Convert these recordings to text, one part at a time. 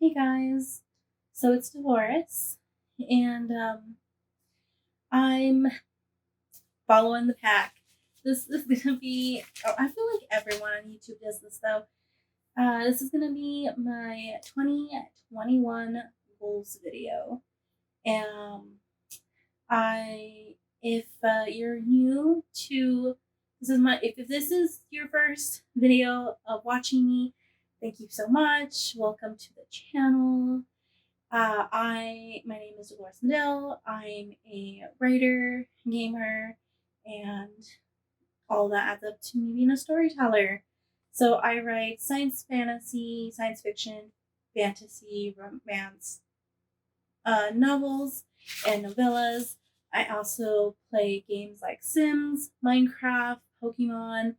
Hey guys, so it's Dolores, and I'm following the pack. This is gonna be, I feel like everyone on YouTube does this though. This is gonna be my 2021 goals video. Um, if you're new to, if this is your first video of watching me, thank you so much. Welcome to the channel. My name is Dolores Madil. I'm a writer, gamer, and all that adds up to me being a storyteller. So I write science fantasy, science fiction, fantasy, romance, novels, and novellas. I also play games like Sims, Minecraft, Pokemon.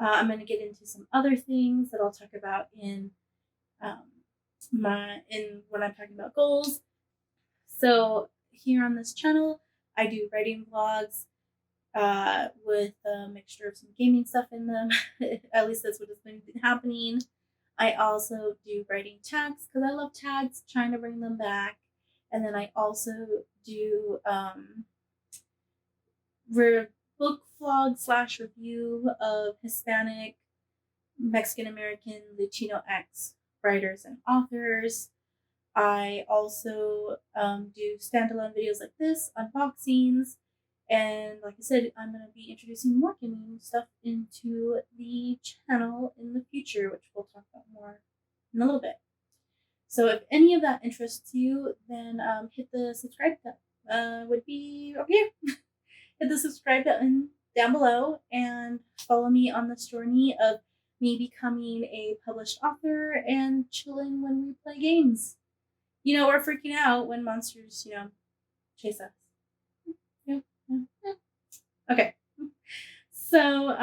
I'm going to get into some other things that I'll talk about um, when I'm talking about goals. So here on this channel, I do writing vlogs with a mixture of some gaming stuff in them. At least that's what has been happening. I also do writing tags because I love tags, trying to bring them back. And then I also do book vlog / review of Hispanic, Mexican American, Latinx writers and authors. I also do standalone videos like this, unboxings, and like I said, I'm going to be introducing more gaming stuff into the channel in the future, which we'll talk about more in a little bit. So if any of that interests you, then hit the subscribe button. Would be over here. Hit the subscribe button down below and follow me on this journey of me becoming a published author and chilling when we play games. We're freaking out when monsters, chase us. Yeah. Okay. So,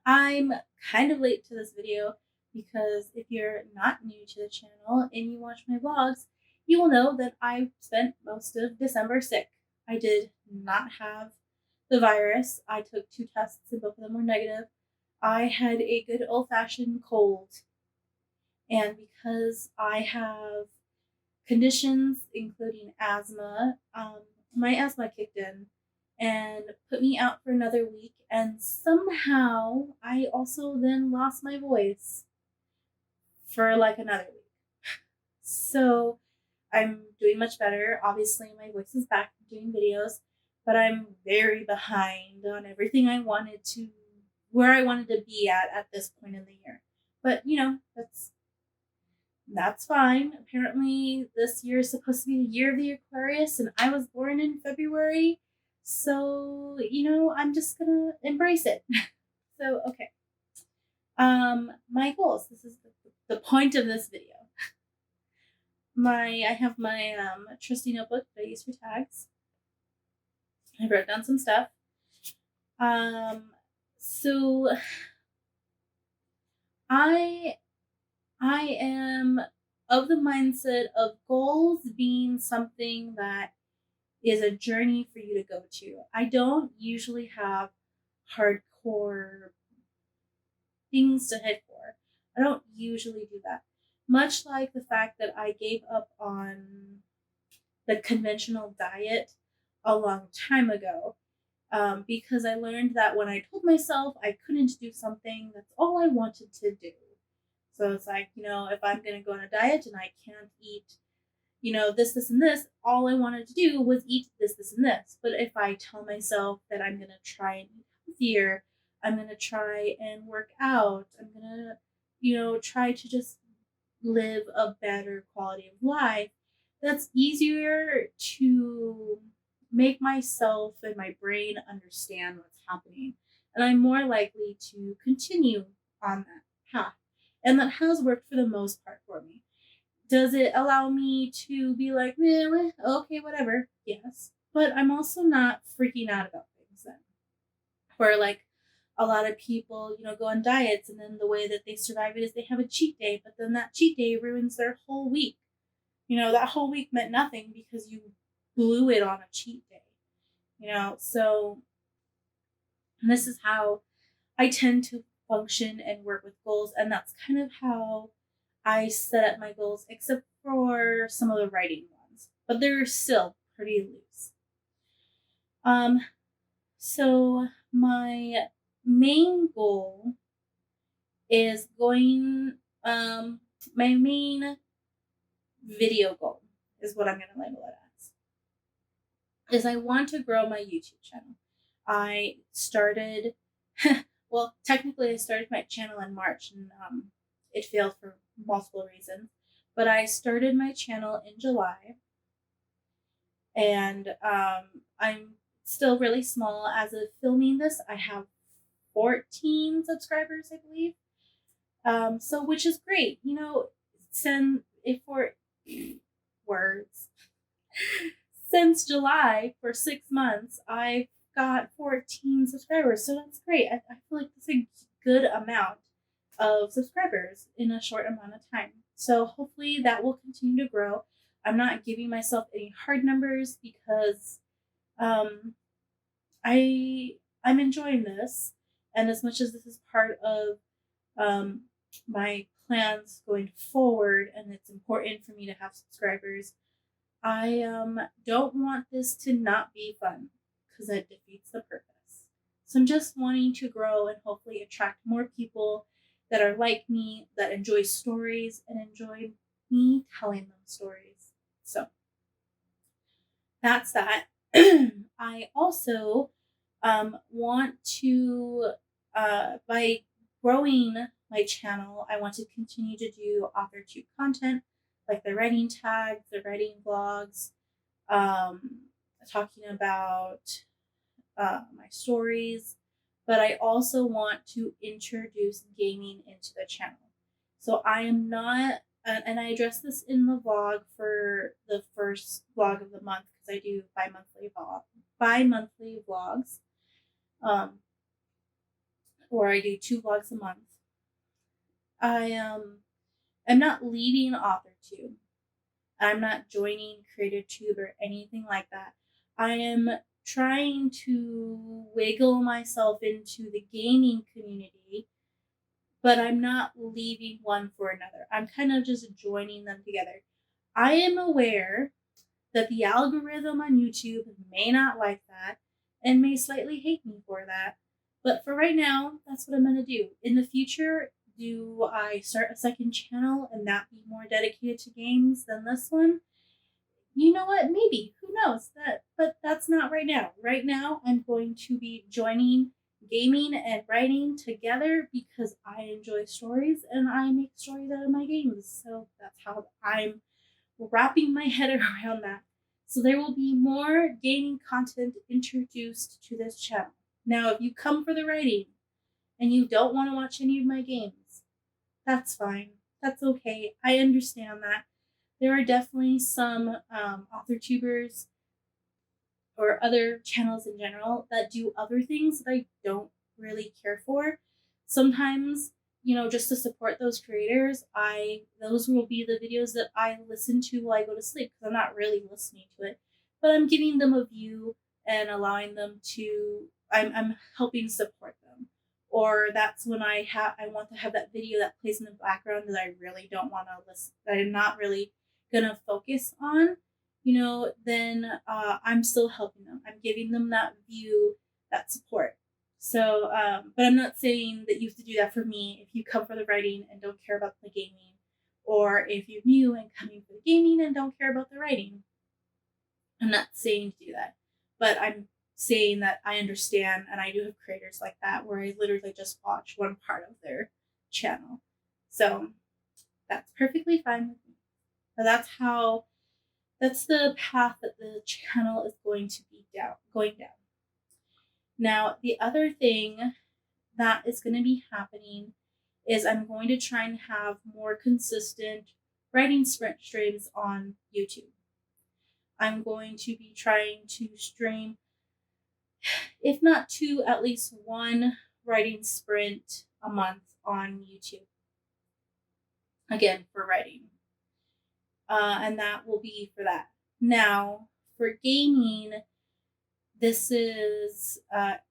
I'm kind of late to this video because if you're not new to the channel and you watch my vlogs, you will know that I spent most of December sick. I did not have the virus. I took 2 tests and both of them were negative. I had a good old-fashioned cold. And because I have conditions including asthma, my asthma kicked in and put me out for another week. And somehow I also then lost my voice for like another week. So I'm doing much better. Obviously, my voice is back doing videos, but I'm very behind on everything where I wanted to be at this point in the year. But that's fine. Apparently, this year is supposed to be the year of the Aquarius, and I was born in February. So, I'm just gonna embrace it. So, okay. My goals. This is the point of this video. I have my trusty notebook that I use for tags. I wrote down some stuff. So I am of the mindset of goals being something that is a journey for you to go to. I don't usually have hardcore things to head for. I don't usually do that. Much like the fact that I gave up on the conventional diet a long time ago. Because I learned that when I told myself I couldn't do something, that's all I wanted to do. So it's like, if I'm going to go on a diet and I can't eat, this, and this, all I wanted to do was eat this, and this. But if I tell myself that I'm going to try and eat healthier, I'm going to try and work out, I'm going to, try to just live a better quality of life, that's easier to make myself and my brain understand what's happening. And I'm more likely to continue on that path. And that has worked for the most part for me. Does it allow me to be like, okay, whatever? Yes. But I'm also not freaking out about things then. Where like a lot of people, go on diets and then the way that they survive it is they have a cheat day, but then that cheat day ruins their whole week. That whole week meant nothing because you blew it on a cheat day. So this is how I tend to function and work with goals, and that's kind of how I set up my goals, except for some of the writing ones, but they're still pretty loose. Um, so my main goal is going, my main video goal is what I'm going to label it as, is I want to grow my YouTube channel. I started, well, technically I started my channel in March, and it failed for multiple reasons, but I started my channel in July, and I'm still really small. As of filming this, I have 14 subscribers, I believe. So which is great. Send it for words. Since July, for 6 months, I've got 14 subscribers. So that's great. I feel like that's a good amount of subscribers in a short amount of time. So hopefully that will continue to grow. I'm not giving myself any hard numbers because um, I'm enjoying this, and as much as this is part of um, my plans going forward, and it's important for me to have subscribers, I don't want this to not be fun because it defeats the purpose. So I'm just wanting to grow and hopefully attract more people that are like me, that enjoy stories and enjoy me telling them stories. So that's that. I also want to, by growing my channel, I want to continue to do author tube content, like the writing tags, the writing vlogs, um, talking about my stories. But I also want to introduce gaming into the channel. So I am not, and I address this in the vlog for the first vlog of the month, because I do bi-monthly vlogs, um, or I do 2 vlogs a month. I am not leaving AuthorTube. I'm not joining CreatorTube or anything like that. I am trying to wiggle myself into the gaming community, but I'm not leaving one for another. I'm kind of just joining them together. I am aware that the algorithm on YouTube may not like that and may slightly hate me for that. But for right now, that's what I'm going to do. In the future, do I start a second channel and that be more dedicated to games than this one? You know what? Maybe. Who knows? But that's not right now. Right now, I'm going to be joining gaming and writing together because I enjoy stories and I make stories out of my games. So that's how I'm wrapping my head around that. So there will be more gaming content introduced to this channel. Now, if you come for the writing and you don't want to watch any of my games, that's fine. That's okay. I understand that. There are definitely some author tubers or other channels in general that do other things that I don't really care for. Sometimes, just to support those creators, those will be the videos that I listen to while I go to sleep, because I'm not really listening to it, but I'm giving them a view and allowing them to. I'm helping support them. Or that's when I want to have that video that plays in the background that I really don't want to listen. That I'm not really gonna focus on, then I'm still helping them. I'm giving them that view, that support. So, but I'm not saying that you have to do that for me if you come for the writing and don't care about the gaming, or if you're new and coming for the gaming and don't care about the writing. I'm not saying to do that, but I'm saying that I understand, and I do have creators like that where I literally just watch one part of their channel. So that's perfectly fine with me. But that's the path that the channel is going to be going down. Now, the other thing that is going to be happening is I'm going to try and have more consistent writing sprint streams on YouTube. I'm going to be trying to stream, if not two, at least one writing sprint a month on YouTube. Again, for writing. And that will be for that. Now, for gaming, this is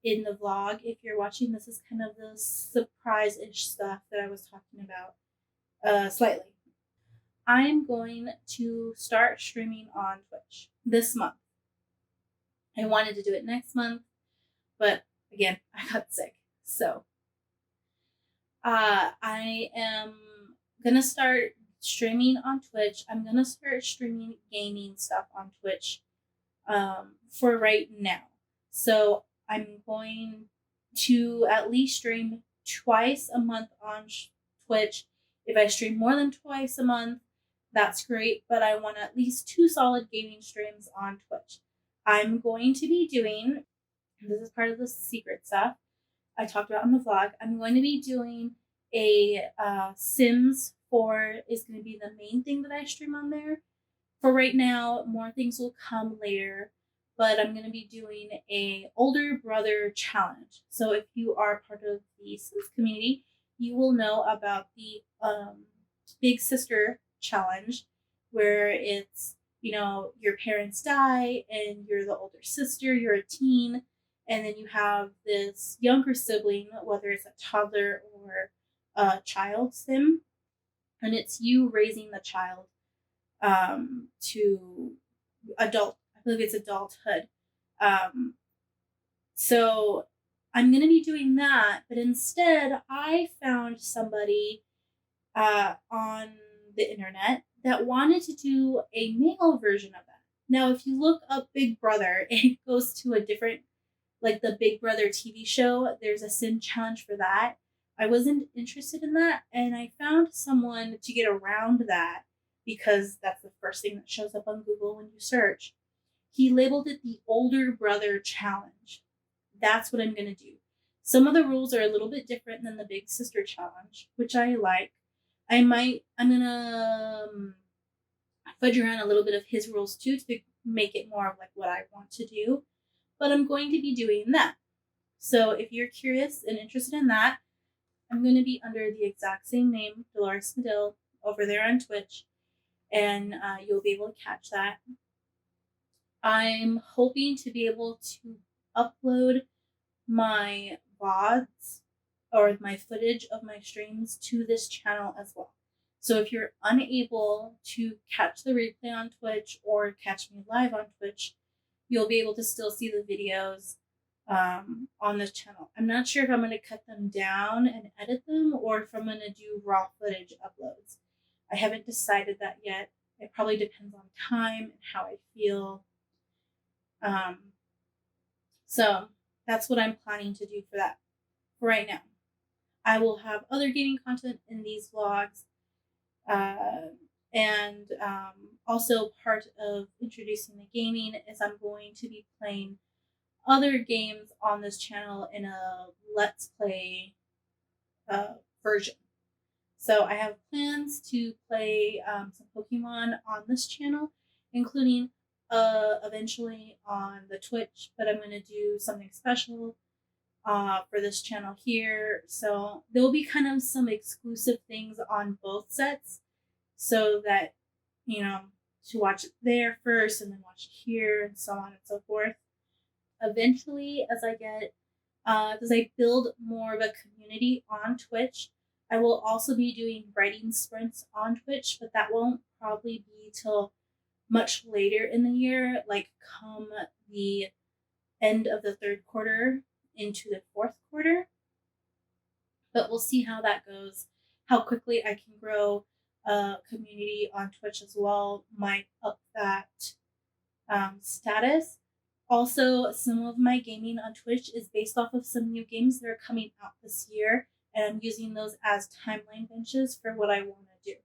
in the vlog. If you're watching, this is kind of the surprise-ish stuff that I was talking about slightly. I'm going to start streaming on Twitch this month. I wanted to do it next month, but again, I got sick. So I am gonna start streaming on Twitch. I'm gonna start streaming gaming stuff on Twitch for right now. So I'm going to at least stream twice a month on Twitch. If I stream more than twice a month, that's great, but I want at least 2 solid gaming streams on Twitch. I'm going to be doing, this is part of the secret stuff I talked about on the vlog. I'm going to be doing a Sims 4 is going to be the main thing that I stream on there. For right now, more things will come later, but I'm going to be doing a older brother challenge. So if you are part of the Sims community, you will know about the big sister challenge, where it's, your parents die and you're the older sister, you're a teen, and then you have this younger sibling, whether it's a toddler or a child sim, and it's you raising the child to adult. I believe it's adulthood. Um, so I'm going to be doing that, but instead I found somebody on the internet that wanted to do a male version of that. Now, if you look up Big Brother, it goes to a different, like the Big Brother TV show. There's a sim challenge for that. I wasn't interested in that, and I found someone to get around that because that's the first thing that shows up on Google when you search. He labeled it the Older Brother Challenge. That's what I'm going to do. Some of the rules are a little bit different than the Big Sister Challenge, which I like. I'm going to fudge around a little bit of his rules too to make it more of like what I want to do. But I'm going to be doing that. So if you're curious and interested in that, I'm going to be under the exact same name, doloresmadil, over there on Twitch, and you'll be able to catch that. I'm hoping to be able to upload my VODs or my footage of my streams to this channel as well. So if you're unable to catch the replay on Twitch or catch me live on Twitch, you'll be able to still see the videos on this channel. I'm not sure if I'm going to cut them down and edit them or if I'm going to do raw footage uploads. I haven't decided that yet. It probably depends on time and how I feel. So that's what I'm planning to do for that for right now. I will have other gaming content in these vlogs. And also part of introducing the gaming is I'm going to be playing other games on this channel in a Let's Play version. So I have plans to play some Pokemon on this channel, including eventually on the Twitch, but I'm going to do something special for this channel here. So there will be kind of some exclusive things on both sets so that, to watch it there first and then watch it here and so on and so forth. Eventually, as I build more of a community on Twitch, I will also be doing writing sprints on Twitch, but that won't probably be till much later in the year, like come the end of the third quarter into the fourth quarter. But we'll see how that goes, how quickly I can grow a community on Twitch as well might up that status. Also, some of my gaming on Twitch is based off of some new games that are coming out this year, and I'm using those as timeline benches for what I want to do.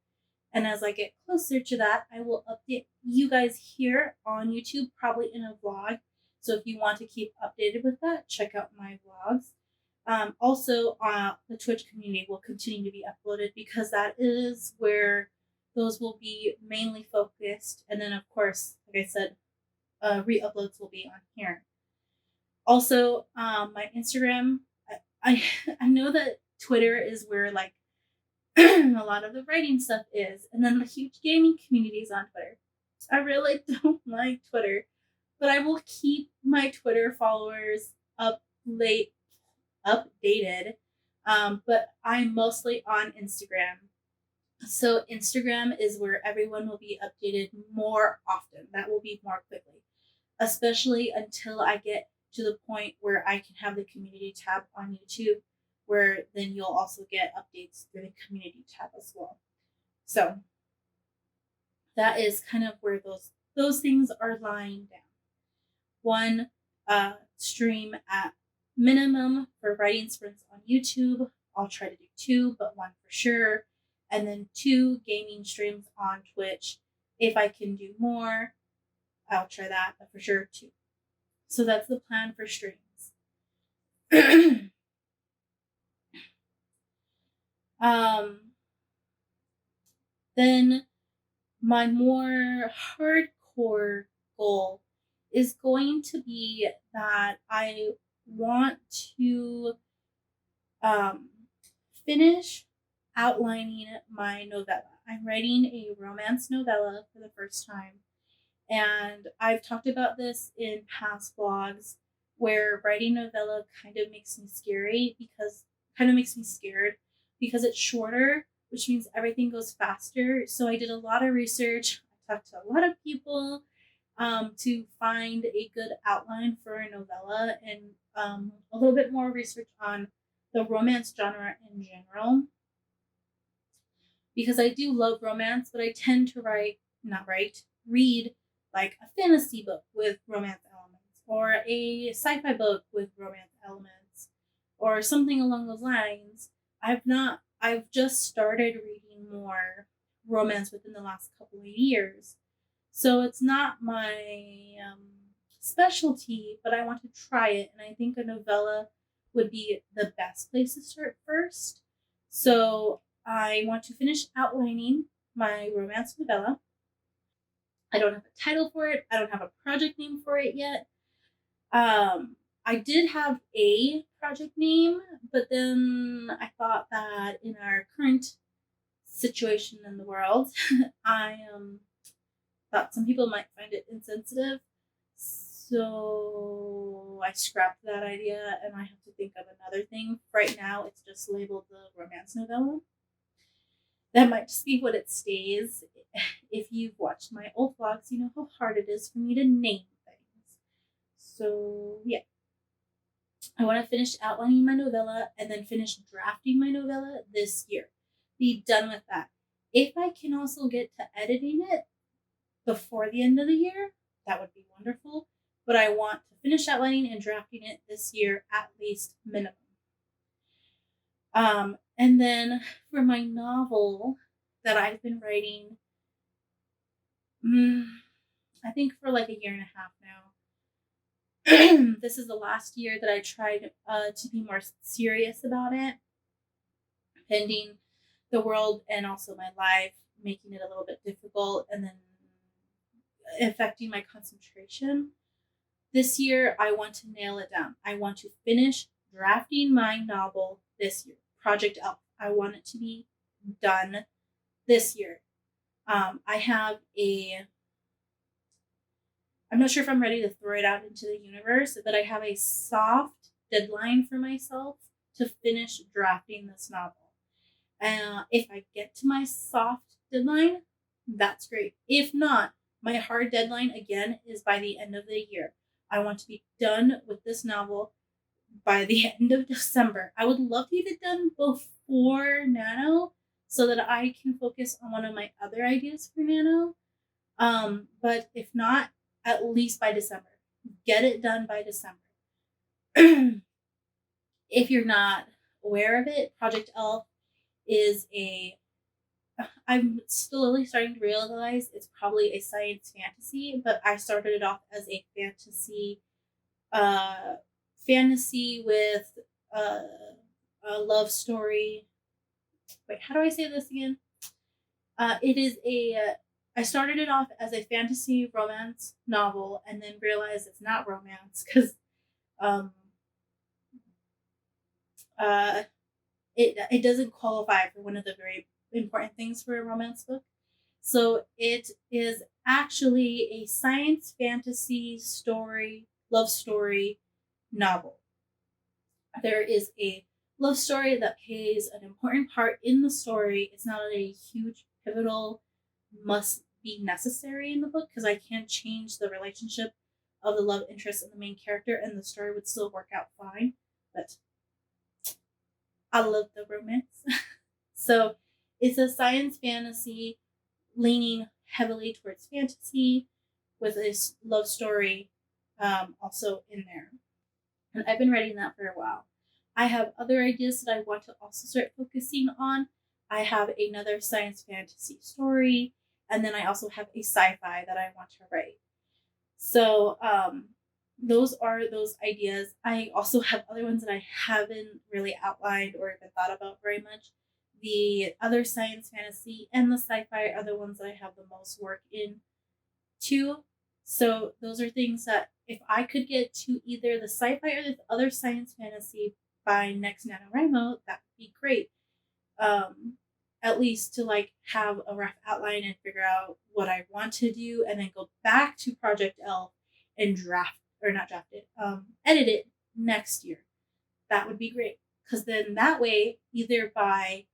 And as I get closer to that, I will update you guys here on YouTube, probably in a vlog. So if you want to keep updated with that, check out my vlogs. Also, the Twitch community will continue to be uploaded because that is where those will be mainly focused. And then, of course, like I said, re-uploads will be on here. Also, my Instagram, I know that Twitter is where like a lot of the writing stuff is, and then the huge gaming communities on Twitter. I really don't like Twitter, but I will keep my Twitter followers updated. But I'm mostly on Instagram. So Instagram is where everyone will be updated more often. That will be more quickly, especially until I get to the point where I can have the community tab on YouTube, where then you'll also get updates through the community tab as well. So that is kind of where those things are lying down. One, stream at minimum for writing sprints on YouTube. I'll try to do two, but one for sure. And then two gaming streams on Twitch. If I can do more, I'll try that, but for sure two. So that's the plan for streams. Then my more hardcore goal is going to be that I want to um, finish outlining my novella. I'm writing a romance novella for the first time. And I've talked about this in past vlogs where writing novella kind of makes me scared because it's shorter, which means everything goes faster. So I did a lot of research. I talked to a lot of people to find a good outline for a novella and a little bit more research on the romance genre in general. Because I do love romance, but I tend to read like a fantasy book with romance elements, or a sci-fi book with romance elements, or something along those lines. I've just started reading more romance within the last couple of years. So it's not my specialty, but I want to try it. And I think a novella would be the best place to start first. So I want to finish outlining my romance novella. I don't have a title for it. I don't have a project name for it yet. I did have a project name, but then I thought that in our current situation in the world, I thought some people might find it insensitive. So I scrapped that idea and I have to think of another thing. Right now, it's just labeled the romance novella. That might just be what it stays. If you've watched my old vlogs, you know how hard it is for me to name things. So, yeah. I want to finish outlining my novella and then finish drafting my novella this year. Be done with that. If I can also get to editing it before the end of the year, that would be wonderful. But I want to finish outlining and drafting it this year at least minimum. And then for my novel that I've been writing, I think for like a year and a half now. This is the last year that I tried to be more serious about it, pending the world and also my life making it a little bit difficult and then affecting my concentration. This year, I want to nail it down. I want to finish drafting my novel this year. Project Elf. I want it to be done this year. I have I'm not sure if I'm ready to throw it out into the universe, but I have a soft deadline for myself to finish drafting this novel. If I get to my soft deadline, that's great. If not, my hard deadline again is by the end of the year. I want to be done with this novel by the end of December. I would love to get it done before Nano so that I can focus on one of my other ideas for Nano. But if not, at least by December. Get it done by December. If you're not aware of it, Project Elf is I'm slowly starting to realize it's probably a science fantasy, but I started it off as a fantasy with a love story. Wait, how do I say this again? It is I started it off as a fantasy romance novel and then realized it's not romance because it doesn't qualify for one of the very important things for a romance book. So it is actually a science fantasy love story novel. There is a love story that plays an important part in the story. It's not a huge pivotal must be necessary in the book because I can't change the relationship of the love interest and the main character, and the story would still work out fine. But I love the romance. So it's a science fantasy leaning heavily towards fantasy with this love story also in there. And I've been writing that for a while. I have other ideas that I want to also start focusing on. I have another science fantasy story, and then I also have a sci-fi that I want to write. So those are those ideas. I also have other ones that I haven't really outlined or even thought about very much. The other science fantasy and the sci-fi are the ones that I have the most work in too. So those are things that if I could get to either the sci-fi or the other science fantasy by next NaNoWriMo, that would be great. At least to like have a rough outline and figure out what I want to do, and then go back to Project Elf and edit it next year. That would be great because then that way, either by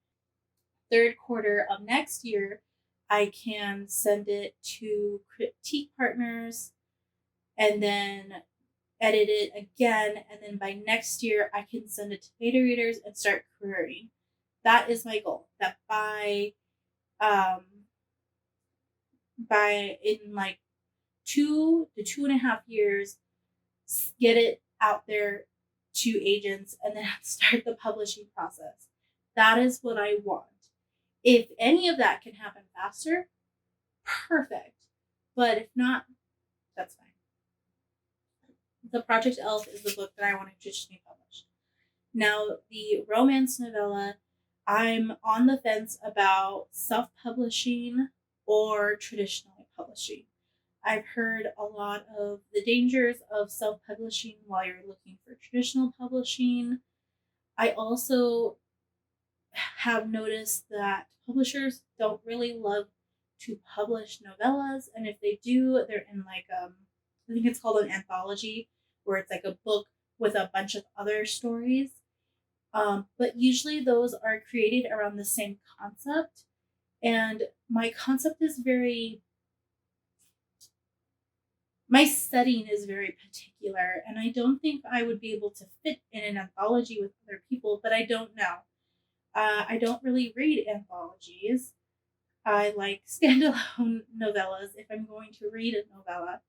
third quarter of next year, I can send it to critique partners and then edit it again. And then by next year, I can send it to beta readers and start querying. That is my goal. That by in like 2 to 2.5 years, get it out there to agents and then start the publishing process. That is what I want. If any of that can happen faster, perfect. But if not, that's fine. The Project Elf is the book that I want to traditionally publish. Now, the romance novella, I'm on the fence about self-publishing or traditionally publishing. I've heard a lot of the dangers of self-publishing while you're looking for traditional publishing. I also have noticed that publishers don't really love to publish novellas, and if they do, they're in like I think it's called an anthology, where it's like a book with a bunch of other stories. But usually those are created around the same concept, and my setting is very particular, and I don't think I would be able to fit in an anthology with other people, but I don't know. I don't really read anthologies. I like standalone novellas if I'm going to read a novella.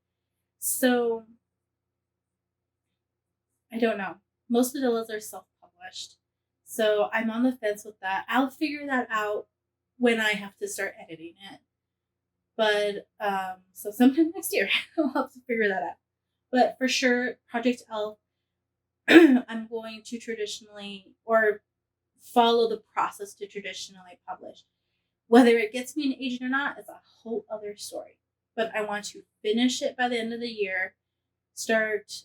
So I don't know. Most novellas are self-published. So I'm on the fence with that. I'll figure that out when I have to start editing it. But so sometime next year I'll have to figure that out. But for sure, Project Elf, I'm going to traditionally or follow the process to traditionally publish. Whether it gets me an agent or not is a whole other story. But I want to finish it by the end of the year, start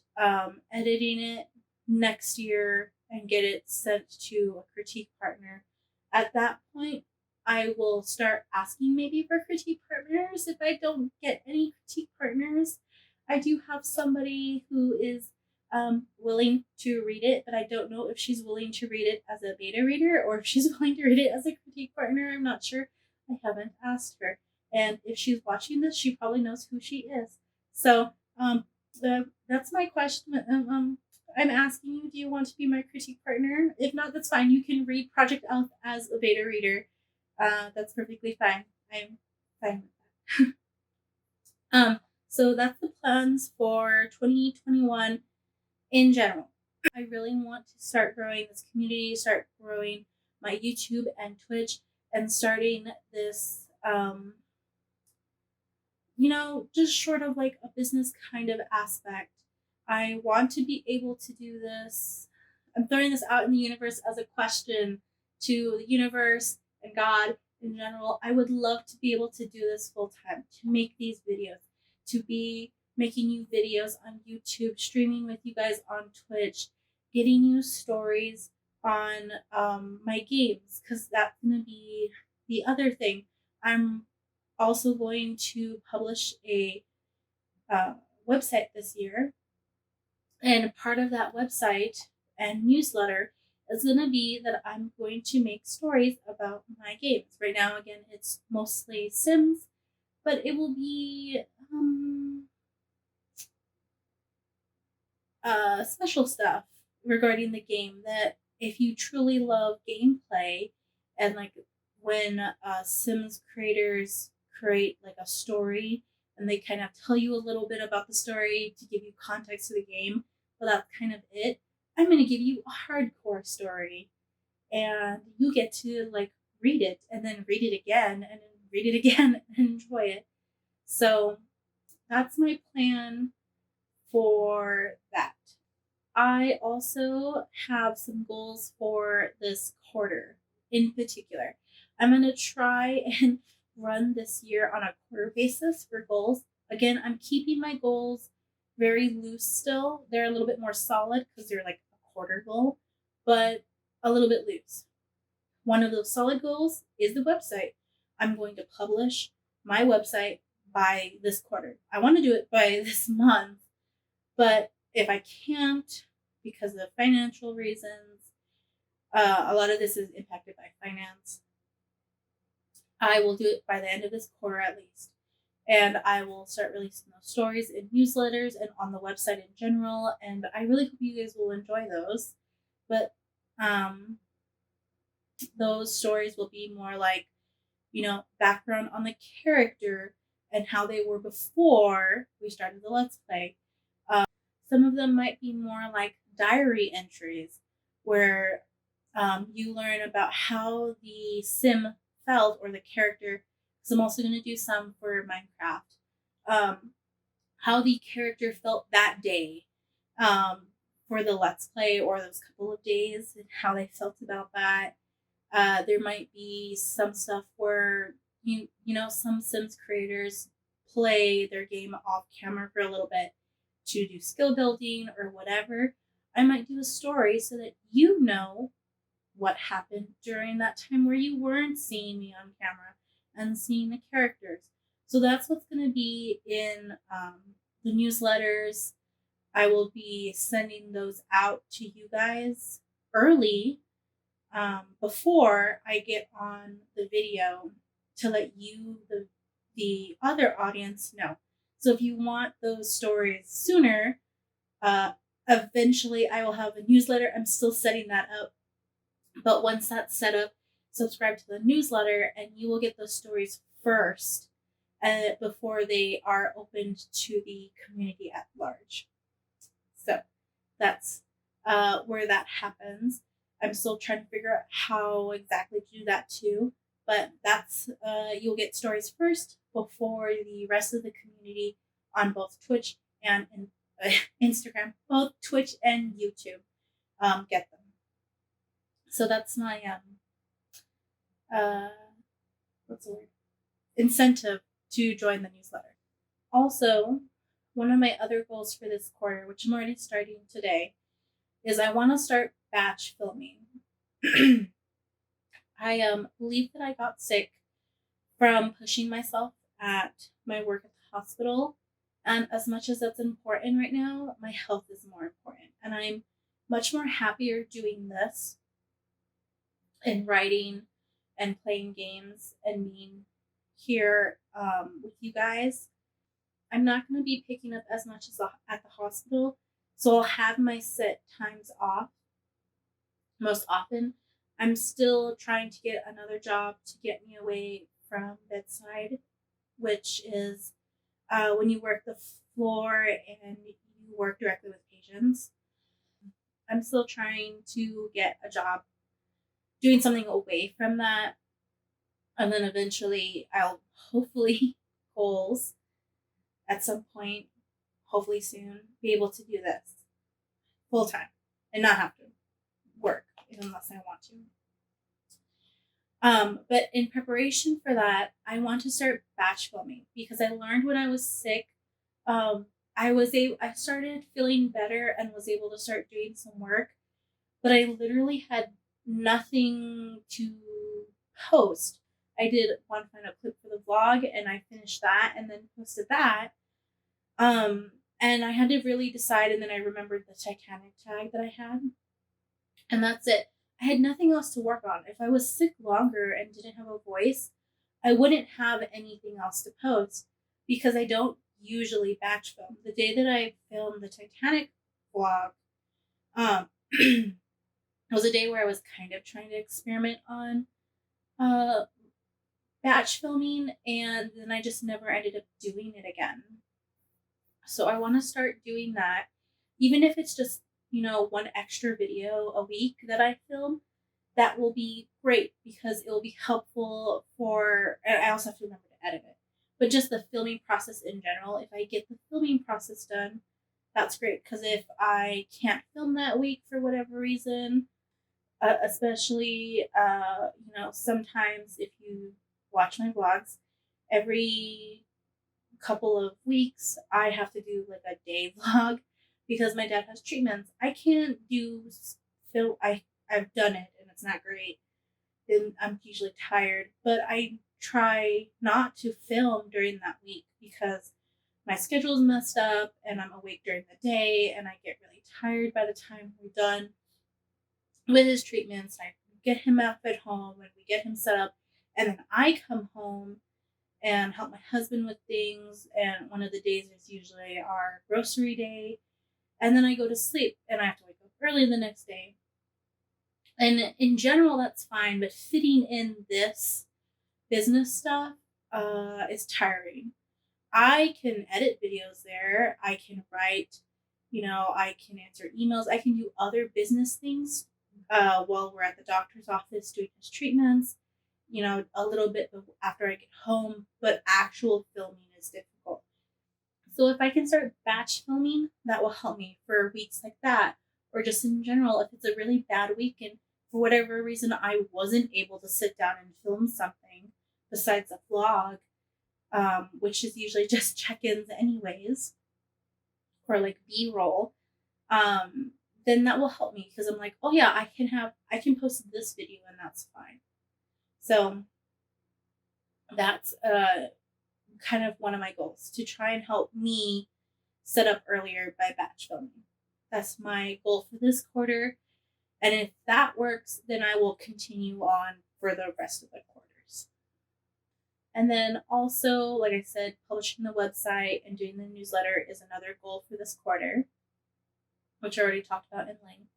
editing it next year, and get it sent to a critique partner. At that point, I will start asking maybe for critique partners. If I don't get any critique partners, I do have somebody who is willing to read it, but I don't know if she's willing to read it as a beta reader or if she's willing to read it as a critique partner. I'm not sure. I haven't asked her. And if she's watching this, she probably knows who she is. So that's my question. I'm asking you, do you want to be my critique partner? If not, that's fine. You can read Project Elf as a beta reader. That's perfectly fine. I'm fine with that. So that's the plans for 2021 in general. I really want to start growing this community, start growing my YouTube and Twitch, and starting this just sort of like a business kind of aspect. I want to be able to do this. I'm throwing this out in the universe as a question to the universe and God in general. I would love to be able to do this full time, to make these videos, to be making you videos on YouTube, streaming with you guys on Twitch, getting you stories on my games, because that's going to be the other thing. I'm also going to publish a website this year, and part of that website and newsletter is going to be that I'm going to make stories about my games. Right now, again, it's mostly Sims, but it will be special stuff regarding the game that if you truly love gameplay and like when Sims creators create like a story and they kind of tell you a little bit about the story to give you context to the game, but that's kind of it. I'm going to give you a hardcore story and you get to like read it and then read it again and then read it again and enjoy it. So that's my plan for that. I also have some goals for this quarter in particular. I'm going to try and run this year on a quarter basis for goals. Again, I'm keeping my goals very loose still. They're a little bit more solid because they're like a quarter goal, but a little bit loose. One of those solid goals is the website. I'm going to publish my website by this quarter. I want to do it by this month, but if I can't, because of financial reasons, a lot of this is impacted by finance. I will do it by the end of this quarter at least. And I will start releasing those stories in newsletters and on the website in general. And I really hope you guys will enjoy those. But those stories will be more like, background on the character and how they were before we started the Let's Play. Some of them might be more like diary entries where you learn about how the sim felt or the character. Because I'm also going to do some for Minecraft. How the character felt that day for the Let's Play or those couple of days and how they felt about that. There might be some stuff where some Sims creators play their game off camera for a little bit to do skill building or whatever. I might do a story so that you know what happened during that time where you weren't seeing me on camera and seeing the characters. So that's what's going to be in the newsletters. I will be sending those out to you guys early before I get on the video to let you, the other audience, know. So if you want those stories sooner, eventually I will have a newsletter. I'm still setting that up. But once that's set up, subscribe to the newsletter and you will get those stories first before they are opened to the community at large. So that's where that happens. I'm still trying to figure out how exactly to do that too. But that's you'll get stories first before the rest of the community on both Twitch and Instagram, both Twitch and YouTube get them. So that's my what's the word? Incentive to join the newsletter. Also, one of my other goals for this quarter, which I'm already starting today, is I want to start batch filming. I believe that I got sick from pushing myself at my work at the hospital. And as much as that's important right now, my health is more important. And I'm much more happier doing this and writing and playing games and being here with you guys. I'm not going to be picking up as much as at the hospital. So I'll have my set times off most often. I'm still trying to get another job to get me away from bedside, which is when you work the floor and you work directly with patients. I'm still trying to get a job doing something away from that. And then eventually I'll hopefully goals at some point, hopefully soon, be able to do this full time and not have to work unless I want to. But in preparation for that, I want to start batch filming because I learned when I was sick, I started feeling better and was able to start doing some work, but I literally had nothing to post. I did one final clip for the vlog and I finished that and then posted that. And I had to really decide, and then I remembered the Titanic tag that I had. And that's it. I had nothing else to work on. If I was sick longer and didn't have a voice, I wouldn't have anything else to post because I don't usually batch film. The day that I filmed the Titanic vlog, it was a day where I was kind of trying to experiment on uh, batch filming, and then I just never ended up doing it again. So I want to start doing that, even if it's just, one extra video a week that I film. That will be great because it will be helpful for, and I also have to remember to edit it, but just the filming process in general. If I get the filming process done, that's great. Because if I can't film that week for whatever reason, especially, sometimes if you watch my vlogs, every couple of weeks, I have to do like a day vlog because my dad has treatments. I can't do film. I've done it and it's not great. And I'm usually tired, but I try not to film during that week because my schedule's messed up and I'm awake during the day and I get really tired by the time we're done with his treatments. I get him up at home and we get him set up, and then I come home and help my husband with things. And one of the days is usually our grocery day. And then I go to sleep and I have to wake up early the next day. And in general, that's fine. But fitting in this business stuff is tiring. I can edit videos there. I can write, I can answer emails. I can do other business things while we're at the doctor's office doing his treatments, a little bit after I get home, but actual filming is difficult. So if I can start batch filming, that will help me for weeks like that, or just in general, if it's a really bad week and for whatever reason I wasn't able to sit down and film something besides a vlog, which is usually just check-ins anyways, or like B-roll, then that will help me because I'm like, oh yeah, I can post this video and that's fine. So that's kind of one of my goals, to try and help me set up earlier by batch filming. That's my goal for this quarter. And if that works, then I will continue on for the rest of the quarters. And then also, like I said, publishing the website and doing the newsletter is another goal for this quarter, which I already talked about in length.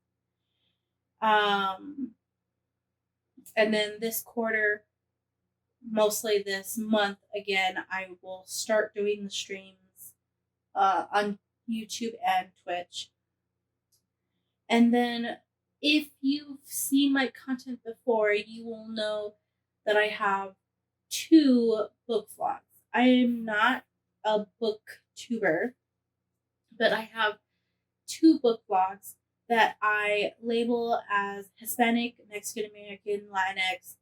And then this quarter, mostly this month, again, I will start doing the streams on YouTube and Twitch. And then if you've seen my content before, you will know that I have 2 book vlogs. I am not a booktuber, but I have 2 book vlogs that I label as Hispanic, Mexican American, Latinx,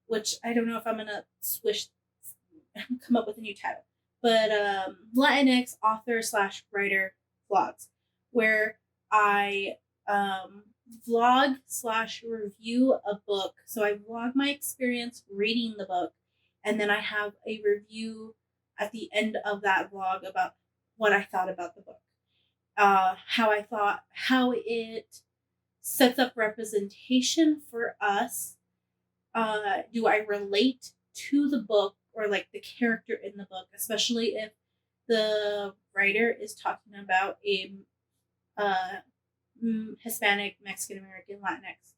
which I don't know if I'm gonna come up with a new title, but Latinx author / writer vlogs, where I vlog / review a book. So I vlog my experience reading the book, and then I have a review at the end of that vlog about what I thought about the book, how it sets up representation for us. Do I relate to the book or like the character in the book, especially if the writer is talking about a Hispanic, Mexican American, Latinx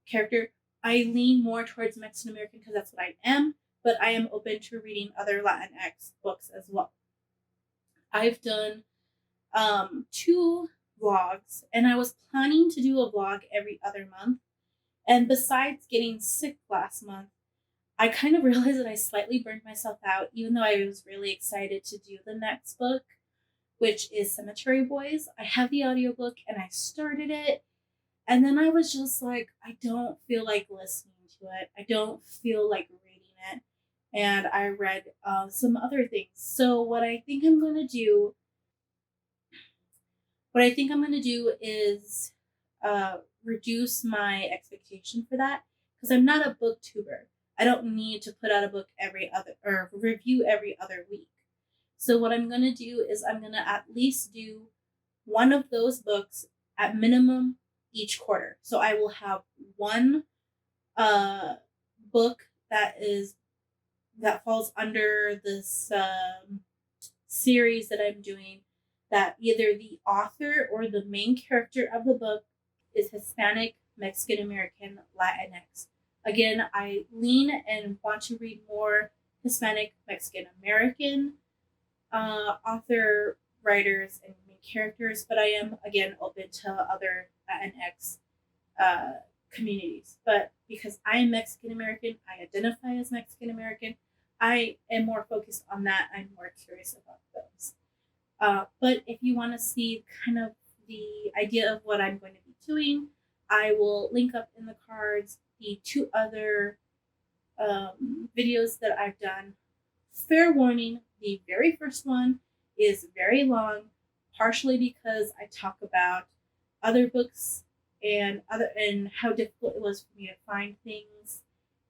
character? I lean more towards Mexican American because that's what I am, but I am open to reading other Latinx books as well. I've done 2 vlogs, and I was planning to do a vlog every other month. And besides getting sick last month, I kind of realized that I slightly burned myself out, even though I was really excited to do the next book, which is Cemetery Boys. I have the audiobook and I started it, and then I was just like, I don't feel like listening to it. I don't feel like reading it. And I read some other things. So what I think I'm going to do is reduce my expectation for that, because I'm not a booktuber. I don't need to put out a book every other or review every other week. So what I'm going to do is I'm going to at least do one of those books at minimum each quarter. So I will have one book that falls under this series that I'm doing, that either the author or the main character of the book is Hispanic, Mexican American, Latinx. Again, I lean and want to read more Hispanic, Mexican American author, writers, and main characters, but I am, again, open to other Latinx uh, communities. But because I am Mexican American, I identify as Mexican American, I am more focused on that. I'm more curious about those. But if you want to see kind of the idea of what I'm going to be doing, I will link up in the cards the two other videos that I've done. Fair warning, the very first one is very long, partially because I talk about other books and how difficult it was for me to find things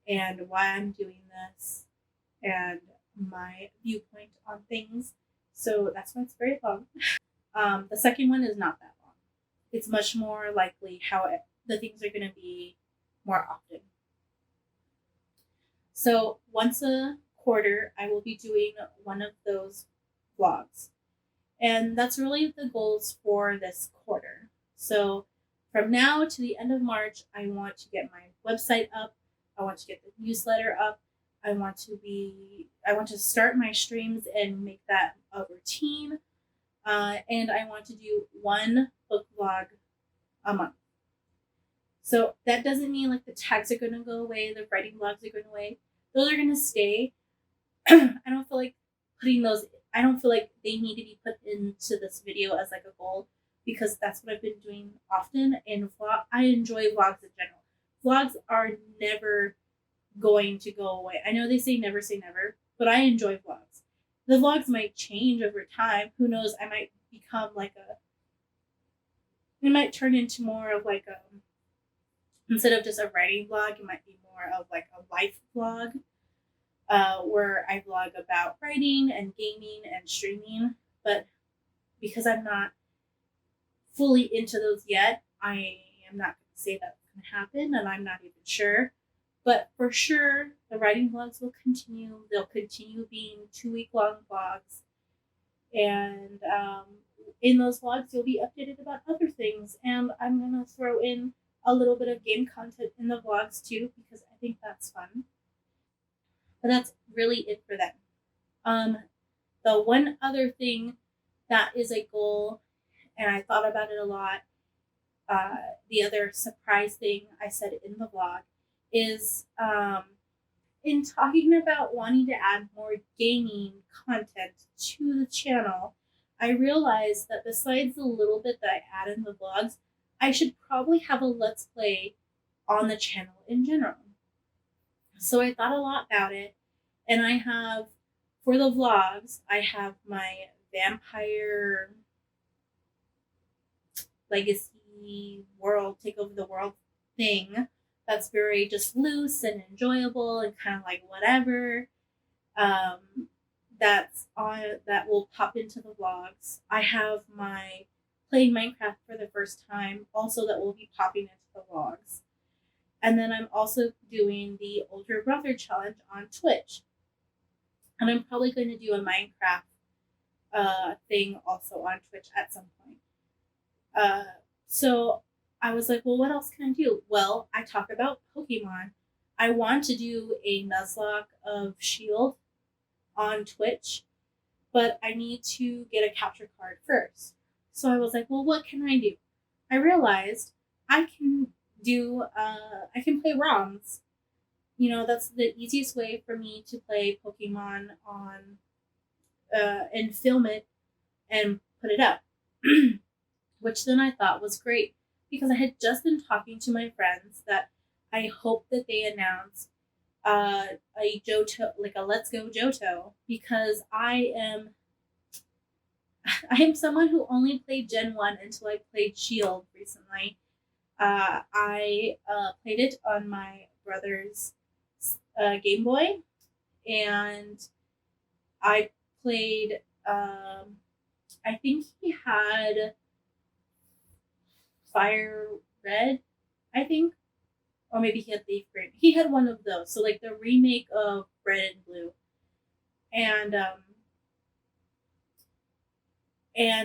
and why I'm doing this and my viewpoint on things. So that's why it's very long. The second one is not that long. It's much more likely the things are going to be more often. So once a quarter, I will be doing one of those vlogs. And that's really the goals for this quarter. So from now to the end of March, I want to get my website up. I want to get the newsletter up. I want to start my streams and make that a routine. And I want to do one book vlog a month. So that doesn't mean like the tags are going to go away, the writing vlogs are going away. Those are going to stay. I don't feel like I don't feel like they need to be put into this video as like a goal, because that's what I've been doing often. And I enjoy vlogs in general. Vlogs are never going to go away. I know they say never, but I enjoy vlogs. The vlogs might change over time. Who knows? I might become it might turn into more of like instead of just a writing vlog, it might be more of like a life vlog, where I vlog about writing and gaming and streaming. But because I'm not fully into those yet, I am not going to say that's going to happen, and I'm not even sure. But for sure, the writing vlogs will continue. They'll continue being 2-week long vlogs. And in those vlogs, you'll be updated about other things. And I'm going to throw in a little bit of game content in the vlogs too, because I think that's fun. But that's really it for them. The one other thing that is a goal, and I thought about it a lot, the other surprise thing I said in the vlog is in talking about wanting to add more gaming content to the channel, I realized that besides the little bit that I add in the vlogs, I should probably have a Let's Play on the channel in general. So I thought a lot about it, and I have, for the vlogs, I have my vampire legacy world, take over the world thing that's very just loose and enjoyable and kind of like whatever. That will pop into the vlogs. I have my playing Minecraft for the first time, also, that will be popping into the vlogs. And then I'm also doing the older brother challenge on Twitch. And I'm probably going to do a Minecraft thing also on Twitch at some point. So I was like, well, what else can I do? Well, I talk about Pokemon. I want to do a Nuzlocke of Shield on Twitch, but I need to get a capture card first. So I was like, well, what can I do? I realized I can play ROMs. You know, that's the easiest way for me to play Pokemon on and film it and put it up. Which then I thought was great, because I had just been talking to my friends that I hope that they announce a Johto, like a Let's Go Johto, because I am someone who only played Gen 1 until I played Shield recently. I played it on my brother's Game Boy, and I played, I think he had Fire Red, I think. or maybe he had leaf green. He had one of those. So like the remake of Red and Blue, and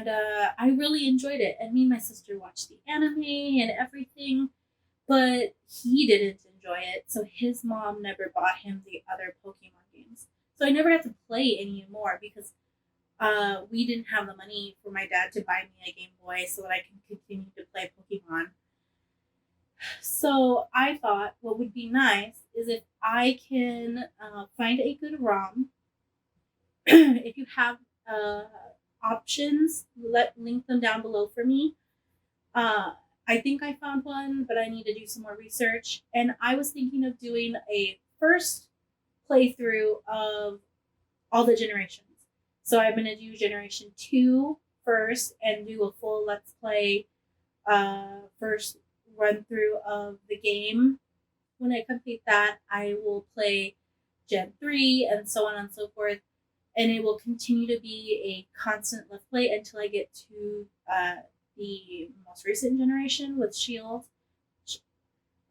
I really enjoyed it. And me and my sister watched the anime and everything, but he didn't enjoy it. So his mom never bought him the other Pokemon games. So I never got to play anymore because we didn't have the money for my dad to buy me a Game Boy so that I can continue to play Pokemon. So I thought what would be nice is if I can find a good ROM. If you have uh, options, link them down below for me. I think I found one, but I need to do some more research. And I was thinking of doing a first playthrough of all the generations. So I'm going to do Generation 2 first and do a full Let's Play first run through of the game. When I complete that, I will play Gen 3 and so on and so forth. And it will continue to be a constant Let's Play until I get to the most recent generation with Shield,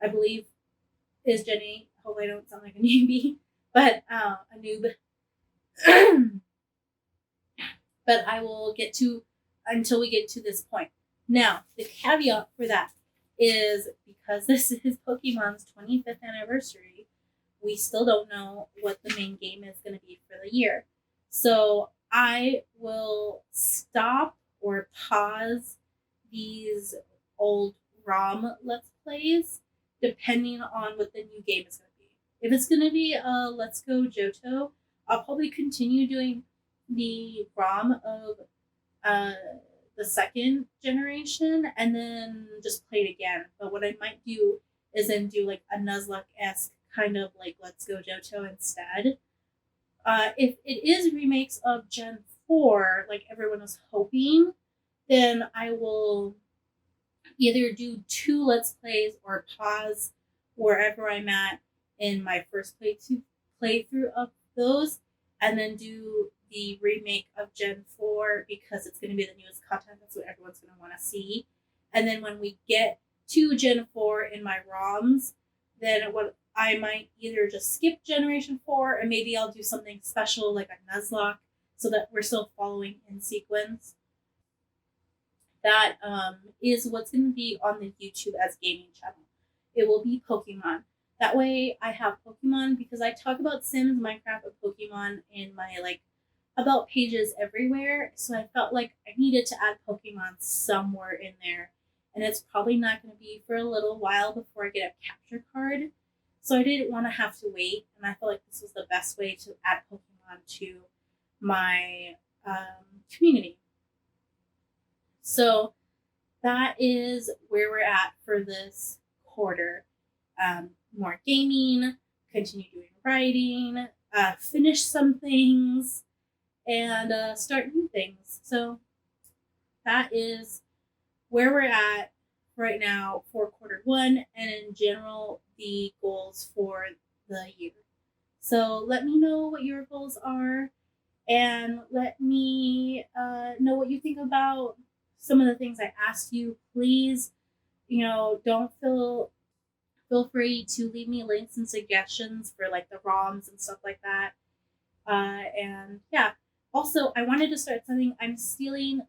I believe is Jenny. I hope I don't sound like a newbie, but a noob. But I will get to until we get to this point. Now, the caveat for that is because this is Pokemon's 25th anniversary, we still don't know what the main game is going to be for the year. So I will stop or pause these old ROM Let's Plays depending on what the new game is going to be. If it's going to be Let's Go Johto, I'll probably continue doing the ROM of the second generation and then just play it again. But what I might do is then do like a Nuzlocke-esque kind of like Let's Go Johto instead. If it is remakes of Gen 4, like everyone was hoping, then I will either do 2 Let's Plays or pause wherever I'm at in my first playthrough of those and then do the remake of Gen 4 because it's going to be the newest content. That's what everyone's going to want to see. And then when we get to Gen 4 in my ROMs, then what I might either just skip Generation 4 and maybe I'll do something special like a Nuzlocke so that we're still following in sequence. That is what's going to be on the YouTube as gaming channel. It will be Pokemon. That way I have Pokemon because I talk about Sims, Minecraft, and Pokemon in my like about pages everywhere. So I felt like I needed to add Pokemon somewhere in there. And it's probably not going to be for a little while before I get a capture card. So I didn't want to have to wait. And I felt like this was the best way to add Pokemon to my community. So that is where we're at for this quarter. More gaming, continue doing writing, finish some things, and start new things. So that is where we're at right now for quarter 1 and in general the goals for the year. So let me know what your goals are and let me know what you think about some of the things I asked you. Please, don't feel free to leave me links and suggestions for like the ROMs and stuff like that. And yeah, also I wanted to start something. I'm stealing.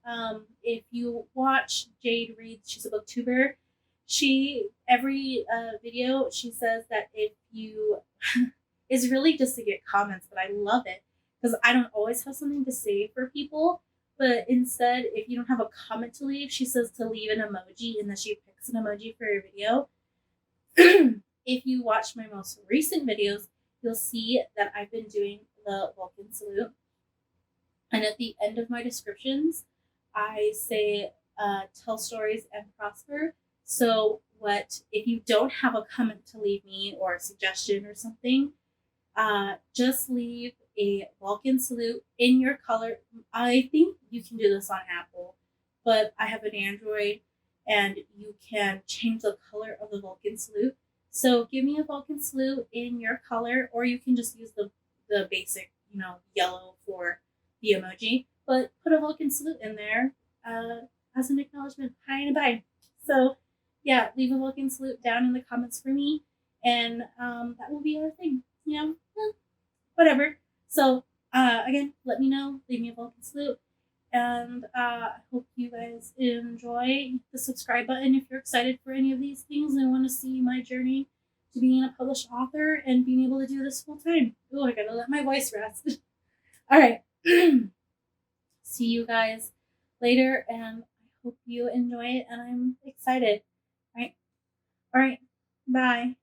If you watch Jade Reads, she's a booktuber. She every video she says that if you is really just to get comments, but I love it because I don't always have something to say for people. But instead, if you don't have a comment to leave, she says to leave an emoji, and then she picks an emoji for your video. If you watch my most recent videos, you'll see that I've been doing the Vulcan salute. And at the end of my descriptions, I say, tell stories and prosper. So if you don't have a comment to leave me or a suggestion or something, just leave a Vulcan salute in your color. I think you can do this on Apple, but I have an Android and you can change the color of the Vulcan salute. So give me a Vulcan salute in your color, or you can just use the basic, yellow for the emoji, but put a Vulcan salute in there as an acknowledgement. Hi and bye. So yeah, leave a Vulcan salute down in the comments for me. and that will be our thing. Whatever. So again, let me know. Leave me a welcome salute. And I hope you guys enjoy the subscribe button if you're excited for any of these things and want to see my journey to being a published author and being able to do this full time. Oh, I gotta let my voice rest. All right. See you guys later, and I hope you enjoy it, and I'm excited. All right. Bye.